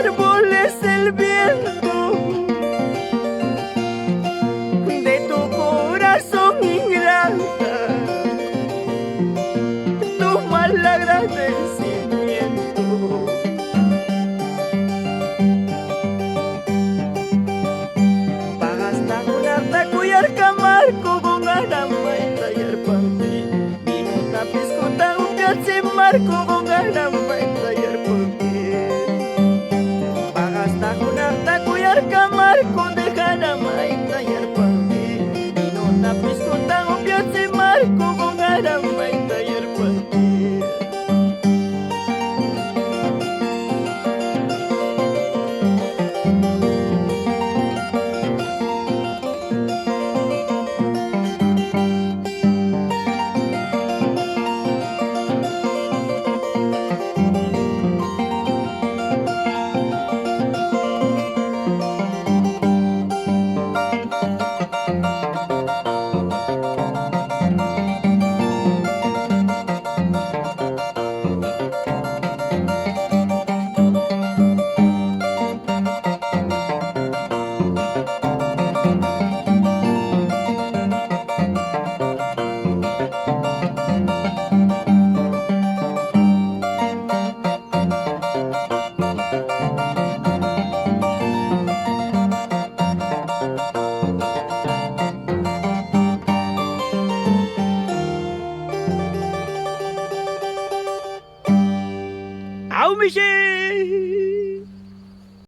árboles el viento de tu corazón ingrata, tu mal agradecimiento. Basta gunarta kuyar kamarko kung anamay tayar pangti minutapis ko taumpiat si Marco kung anamay tayar pangti. Basta gunarta kuyar kamarko dejanamay tayar pangti minutapis ko taumpiat si Marco kung anamay tayar pangti. Au Michel!